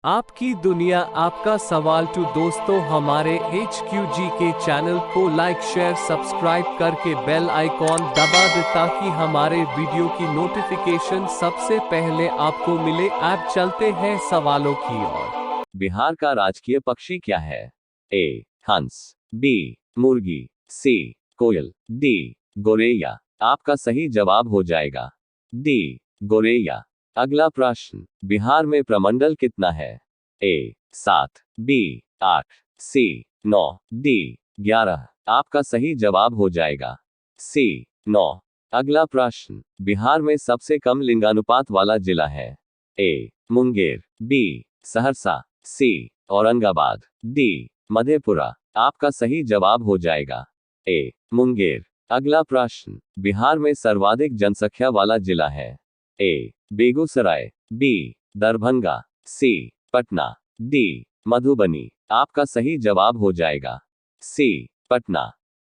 आपकी दुनिया आपका सवाल टू दोस्तों हमारे HQG के चैनल को लाइक शेयर सब्सक्राइब करके बेल आइकॉन दबा दे ताकि हमारे वीडियो की नोटिफिकेशन सबसे पहले आपको मिले। अब चलते हैं सवालों की ओर। बिहार का राजकीय पक्षी क्या है? ए हंस, बी मुर्गी, सी कोयल, डी गोरैया। आपका सही जवाब हो जाएगा डी गोरैया। अगला प्रश्न, बिहार में प्रमंडल कितना है? ए 7, बी 8, सी 9, डी 11। आपका सही जवाब हो जाएगा सी 9। अगला प्रश्न, बिहार में सबसे कम लिंगानुपात वाला जिला है? ए मुंगेर, बी सहरसा, सी औरंगाबाद, डी मधेपुरा। आपका सही जवाब हो जाएगा ए मुंगेर। अगला प्रश्न, बिहार में सर्वाधिक जनसंख्या वाला जिला है? ए बेगूसराय, बी दरभंगा, सी पटना, डी मधुबनी। आपका सही जवाब हो जाएगा सी पटना।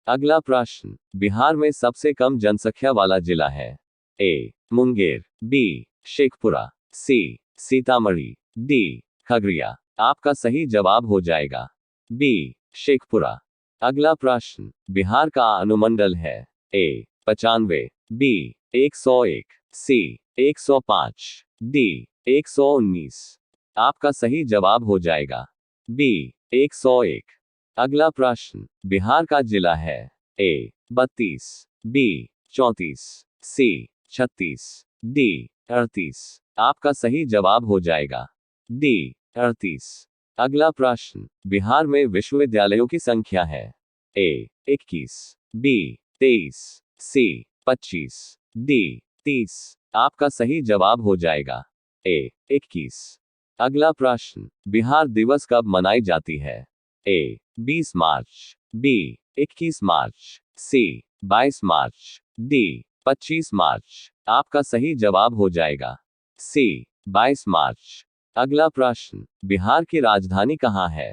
अगला प्रश्न, बिहार में सबसे कम जनसंख्या वाला जिला है? ए मुंगेर, बी शेखपुरा, सी सीतामढ़ी, डी खगड़िया। आपका सही जवाब हो जाएगा बी शेखपुरा। अगला प्रश्न, बिहार का अनुमंडल है? ए 95, बी 101, सी 105, डी 119। आपका सही जवाब हो जाएगा बी 101। अगला प्रश्न, बिहार का जिला है? ए 32, बी 34, सी 36, डी 38। आपका सही जवाब हो जाएगा डी 38। अगला प्रश्न, बिहार में विश्वविद्यालयों की संख्या है? ए 21, बी 23, सी 25, डी 30। आपका सही जवाब हो जाएगा ए 21। अगला प्रश्न, बिहार दिवस कब मनाई जाती है? ए 20 मार्च, बी 21 मार्च, सी 22 मार्च, डी 25 मार्च। आपका सही जवाब हो जाएगा सी 22 मार्च। अगला प्रश्न, बिहार की राजधानी कहाँ है?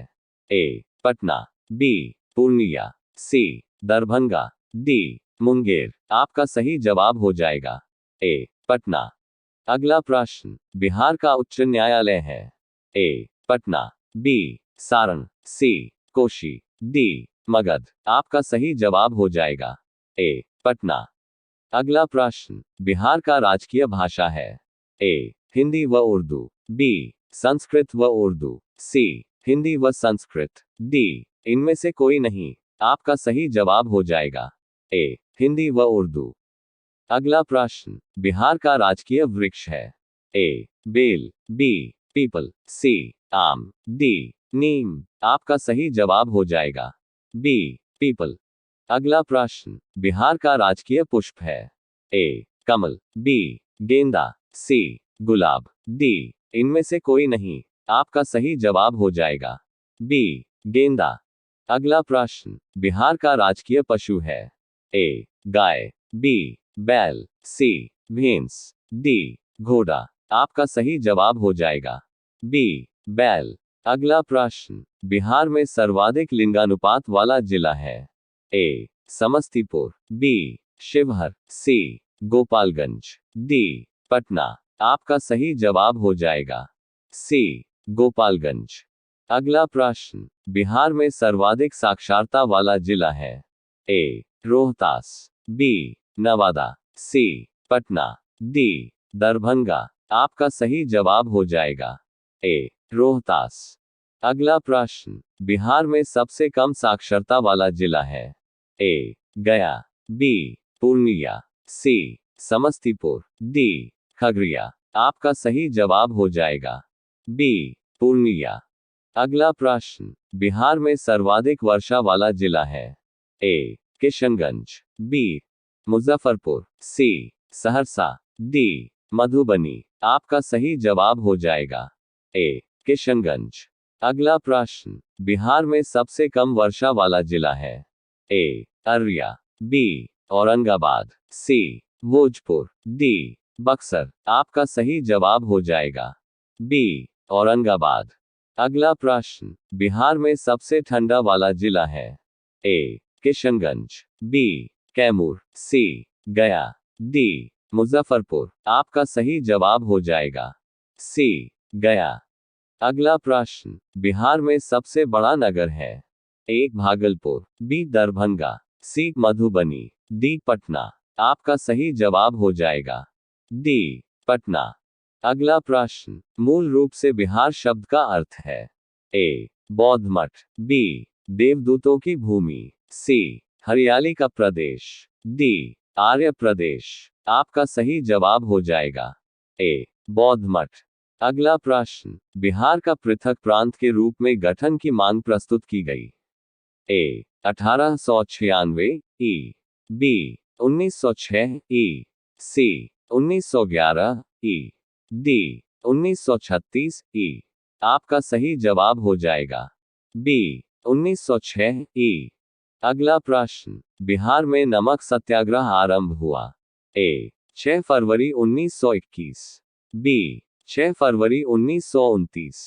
ए पटना, बी पूर्णिया, सी दरभंगा, डी मुंगेर। आपका सही जवाब हो जाएगा ए पटना। अगला प्रश्न, बिहार का उच्च न्यायालय है? ए पटना, बी सारण, सी कोशी, डी मगध। आपका सही जवाब हो जाएगा ए पटना। अगला प्रश्न, बिहार का राजकीय भाषा है? ए हिंदी व उर्दू, बी संस्कृत व उर्दू, सी हिंदी व संस्कृत, डी इनमें से कोई नहीं। आपका सही जवाब हो जाएगा ए हिंदी व उर्दू। अगला प्रश्न, बिहार का राजकीय वृक्ष है? ए बेल, बी पीपल, सी आम, डी नीम। आपका सही जवाब हो जाएगा बी पीपल। अगला प्रश्न, बिहार का राजकीय पुष्प है? ए कमल, बी गेंदा, सी गुलाब, डी इनमें से कोई नहीं। आपका सही जवाब हो जाएगा बी गेंदा। अगला प्रश्न, बिहार का राजकीय पशु है? ए गाय, बी बैल, सी भैंस, डी घोड़ा। आपका सही जवाब हो जाएगा बी बैल। अगला प्रश्न, बिहार में सर्वाधिक लिंगानुपात वाला जिला है? ए समस्तीपुर, बी शिवहर, सी गोपालगंज, डी पटना। आपका सही जवाब हो जाएगा सी गोपालगंज। अगला प्रश्न, बिहार में सर्वाधिक साक्षरता वाला जिला है? ए रोहतास, बी नवादा, सी पटना, डी दरभंगा। आपका सही जवाब हो जाएगा ए रोहतास। अगला प्रश्न, बिहार में सबसे कम साक्षरता वाला जिला है? ए गया, बी पूर्णिया, सी समस्तीपुर, डी खगड़िया। आपका सही जवाब हो जाएगा बी पूर्णिया। अगला प्रश्न, बिहार में सर्वाधिक वर्षा वाला जिला है? ए किशनगंज, बी मुजफ्फरपुर, सी सहरसा, डी मधुबनी। आपका सही जवाब हो जाएगा ए किशनगंज। अगला प्रश्न, बिहार में सबसे कम वर्षा वाला जिला है? ए अररिया, बी औरंगाबाद, सी भोजपुर, डी बक्सर। आपका सही जवाब हो जाएगा बी औरंगाबाद। अगला प्रश्न, बिहार में सबसे ठंडा वाला जिला है? ए किशनगंज, बी कैमूर, सी गया, डी मुजफ्फरपुर। आपका सही जवाब हो जाएगा सी गया। अगला प्रश्न, बिहार में सबसे बड़ा नगर है? ए भागलपुर, बी दरभंगा, सी मधुबनी, डी पटना। आपका सही जवाब हो जाएगा डी पटना। अगला प्रश्न, मूल रूप से बिहार शब्द का अर्थ है? ए बौद्ध मठ, बी देवदूतों की भूमि, सी हरियाली का प्रदेश, डी आर्य प्रदेश। आपका सही जवाब हो जाएगा ए बौद्ध मठ। अगला प्रश्न, बिहार का पृथक प्रांत के रूप में गठन की मांग प्रस्तुत की गई? ए 1896, ई बी 1906, ई सी 1911, ई डी 1936, ई। आपका सही जवाब हो जाएगा बी 1906, ई। अगला प्रश्न, बिहार में नमक सत्याग्रह आरंभ हुआ? ए 6 फरवरी 1921, बी 6 फरवरी 1929,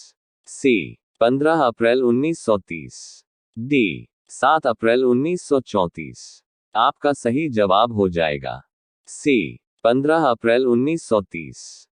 सी 15 अप्रैल 1930, डी 7 अप्रैल 1934। आपका सही जवाब हो जाएगा सी 15 अप्रैल 1930।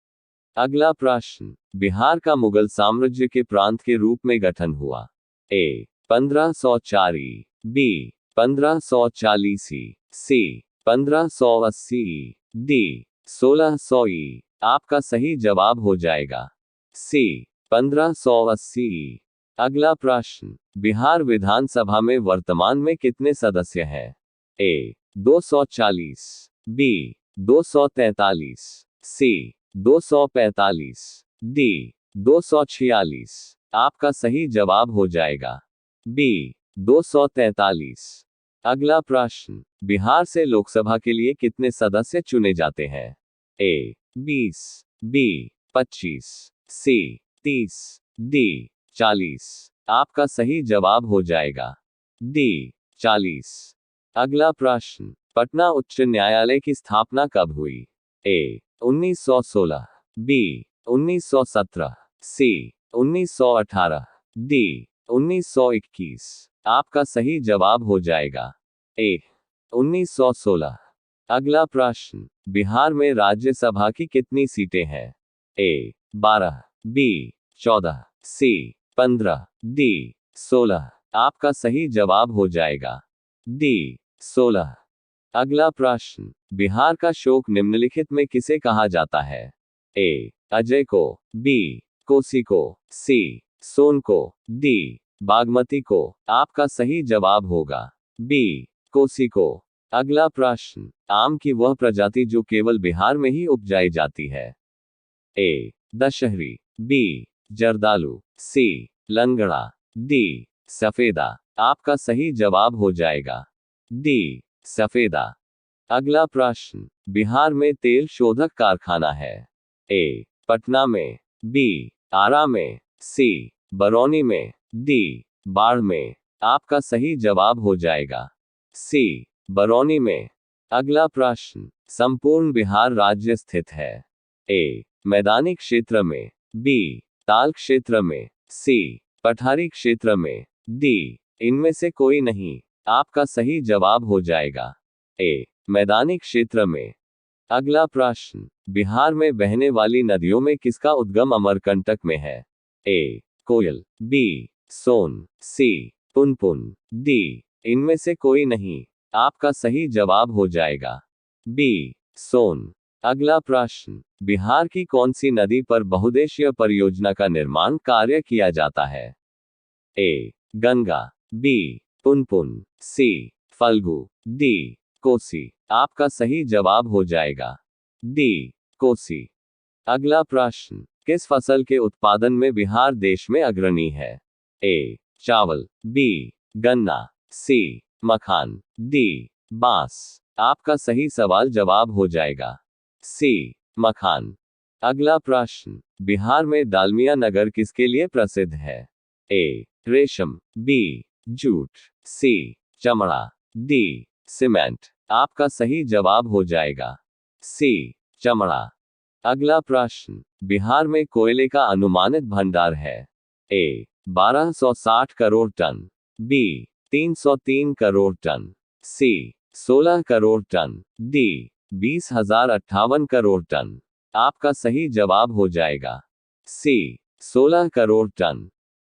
अगला प्रश्न, बिहार का मुगल साम्राज्य के प्रांत के रूप में गठन हुआ? ए 1504, बी 1540, सी 1580, डी 1600। आपका सही जवाब हो जाएगा सी 1580। अगला प्रश्न, बिहार विधानसभा में वर्तमान में कितने सदस्य हैं? ए 240, बी 243, सी 245, डी 246। आपका सही जवाब हो जाएगा बी 243। अगला प्रश्न, बिहार से लोकसभा के लिए कितने सदस्य चुने जाते हैं? ए 20, बी 25, सी 30, डी 40। आपका सही जवाब हो जाएगा डी 40। अगला प्रश्न, पटना उच्च न्यायालय की स्थापना कब हुई? ए 1916, बी 1917, सी 1918, डी 1921। आपका सही जवाब हो जाएगा ए 1916। अगला प्रश्न, बिहार में राज्यसभा की कितनी सीटें हैं? ए 12, बी 14, सी 15, डी 16। आपका सही जवाब हो जाएगा डी 16। अगला प्रश्न, बिहार का शोक निम्नलिखित में किसे कहा जाता है? ए अजय को, बी कोसी को, सी सोन को, डी बागमती को। आपका सही जवाब होगा बी कोसी को। अगला प्रश्न, आम की वह प्रजाति जो केवल बिहार में ही उपजाई जाती है? ए दशहरी, बी जर्दालू, सी लंगड़ा, डी सफेदा। आपका सही जवाब हो जाएगा डी सफेदा। अगला प्रश्न, बिहार में तेल शोधक कारखाना है? ए पटना में, बी आरा में, सी बरौनी में, डी बाढ़ में। आपका सही जवाब हो जाएगा सी बरौनी में। अगला प्रश्न, संपूर्ण बिहार राज्य स्थित है? ए मैदानी क्षेत्र में, बी ताल क्षेत्र में, सी पठारी क्षेत्र में, डी इनमें से कोई नहीं। आपका सही जवाब हो जाएगा ए मैदानी क्षेत्र में। अगला प्रश्न, बिहार में बहने वाली नदियों में किसका उद्गम अमरकंटक में है? ए कोयल, बी सोन, सी पुनपुन, डी इनमें से कोई नहीं। आपका सही जवाब हो जाएगा बी सोन। अगला प्रश्न, बिहार की कौन सी नदी पर बहुउद्देशीय परियोजना का निर्माण कार्य किया जाता है? ए गंगा, बी पुनपुन, सी फल्गु, डी कोसी। आपका सही जवाब हो जाएगा डी कोसी। अगला प्रश्न, किस फसल के उत्पादन में बिहार देश में अग्रणी है? ए चावल, बी गन्ना, सी मखान, डी बांस। आपका सही सवाल जवाब हो जाएगा सी मखान। अगला प्रश्न, बिहार में दालमिया नगर किसके लिए प्रसिद्ध है? ए रेशम, बी जूट, सी चमड़ा, डी सीमेंट। आपका सही जवाब हो जाएगा सी चमड़ा। अगला प्रश्न, बिहार में कोयले का अनुमानित भंडार है? A 1260 crore ton, B 303 crore ton, C 16 crore ton, D 20,058 crore ton. आपका सही जवाब हो जाएगा सी 16 करोड़ टन।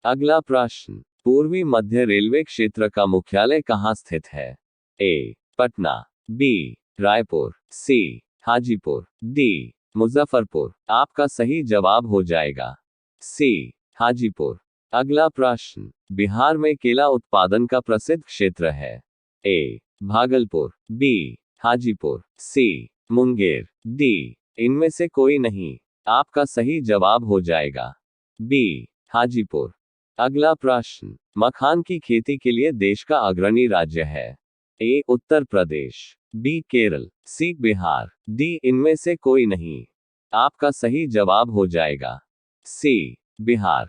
अगला प्रश्न, पूर्वी मध्य रेलवे क्षेत्र का मुख्यालय कहाँ स्थित है? ए. पटना, बी. रायपुर, सी. हाजीपुर, डी. मुजफ्फरपुर। आपका सही जवाब हो जाएगा सी. हाजीपुर। अगला प्रश्न, बिहार में केला उत्पादन का प्रसिद्ध क्षेत्र है? ए. भागलपुर, बी. हाजीपुर, सी. मुंगेर, डी. इनमें से कोई नहीं। आपका सही जवाब हो जाएगा बी. हाजीपुर। अगला प्रश्न, मखान की खेती के लिए देश का अग्रणी राज्य है? ए. उत्तर प्रदेश, बी. केरल, सी. बिहार, डी. इनमें से कोई नहीं। आपका सही जवाब हो जाएगा सी. बिहार।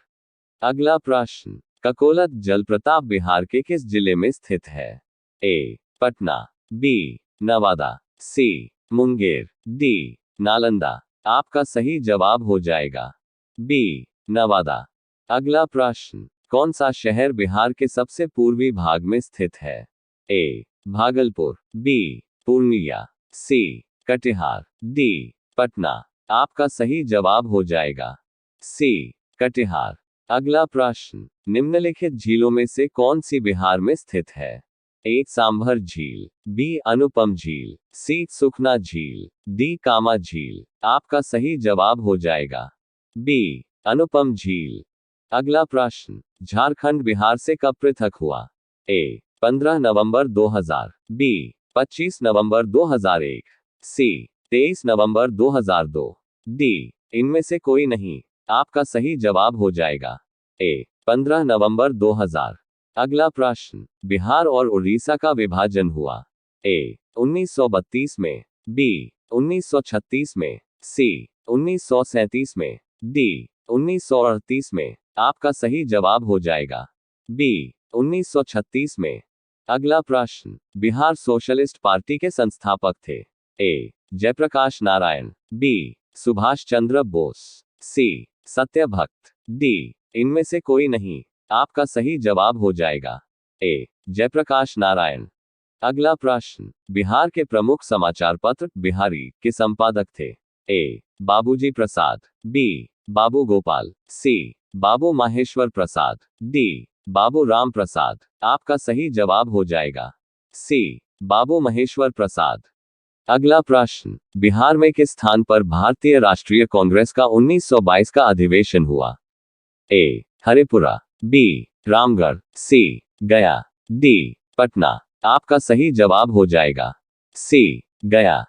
अगला प्रश्न, ककोलत जलप्रपात बिहार के किस जिले में स्थित है? ए. पटना, बी. नवादा, सी. मुंगेर, डी. नालंदा। आपका सही जवाब हो जाएगा बी. नवादा। अगला प्रश्न, कौन सा शहर बिहार के सबसे पूर्वी भाग में स्थित है? ए. भागलपुर, बी. पूर्णिया, सी. कटिहार, डी. पटना। आपका सही जवाब हो जाएगा सी. कटिहार। अगला प्रश्न, निम्नलिखित झीलों में से कौन सी बिहार में स्थित है? ए. सांभर झील, बी. अनुपम झील, सी. सुखना झील, डी. कामा झील। आपका सही जवाब हो जाएगा बी. अनुपम झील। अगला प्रश्न, झारखंड बिहार से कब पृथक हुआ? ए. 15 नवंबर 2000, बी. 25 नवंबर 2001, सी. 23 नवंबर 2002, डी. इनमें से कोई नहीं। आपका सही जवाब हो जाएगा ए. 15 नवंबर 2000। अगला प्रश्न, बिहार और उड़ीसा का विभाजन हुआ? ए. 1932 में, बी. 1936 में, सी. 1937 में, डी. 1938 में। आपका सही जवाब हो जाएगा बी. 1936 में। अगला प्रश्न, बिहार सोशलिस्ट पार्टी के संस्थापक थे? ए. जयप्रकाश नारायण, बी. सुभाष चंद्र बोस, सी. सत्यभक्त, डी. इनमें से कोई नहीं। आपका सही जवाब हो जाएगा ए. जयप्रकाश नारायण। अगला प्रश्न, बिहार के प्रमुख समाचार पत्र बिहारी के संपादक थे? ए. बाबूजी प्रसाद, बी. बाबू गोपाल, सी. बाबू माहेश्वर प्रसाद, डी. बाबू राम प्रसाद। आपका सही जवाब हो जाएगा सी. बाबू महेश्वर प्रसाद। अगला प्रश्न, बिहार में किस स्थान पर भारतीय राष्ट्रीय कांग्रेस का 1922 का अधिवेशन हुआ? ए. हरिपुरा, बी. रामगढ़, सी. गया, डी. पटना। आपका सही जवाब हो जाएगा सी. गया।